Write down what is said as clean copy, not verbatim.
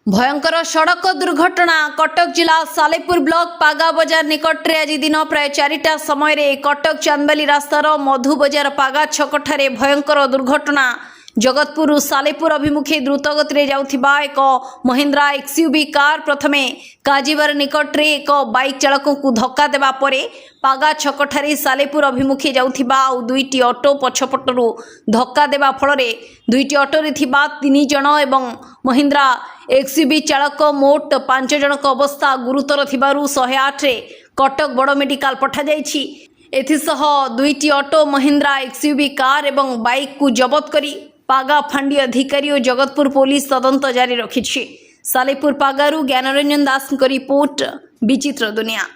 भयंकर सड़क दुर्घटना कटक जिला सालेपुर ब्लॉक पागा बजार निकट आज दिन प्राय 4टा समय कटक चांदबाली रास्तार मधु बजार पागा छकठारे भयंकर दुर्घटना। जगतपुर सालेपुर अभिमुखे द्रुतगति जाउथिबा एक महिंद्रा एक्सयूवी कार प्रथमे काजीबार निकट एक बाइक चालक को धक्का देवा परे पागा छकठारे सालेपुर अभिमुखे जाउथिबा दुईटी ऑटो पछपटरू धक्का देवा फल दुईटी ऑटो रे थिबा 3 जण एवं महिंद्रा एक्सयूवी चालक मोट 5 जनक अवस्था गुरुतर थिबारु 108 रे कटक बड़ मेडिकल पठा जाइछि। एथिसह दुईटी ऑटो महिंद्रा एक्सयूवी कार एवं बाइक को जबत करी पागा फांडी अधिकारी और जगतपुर पुलिस तदंत जारी रखिछि। सालेपुर पागारू ज्ञानरंजन दास रिपोर्ट विचित्र दुनिया।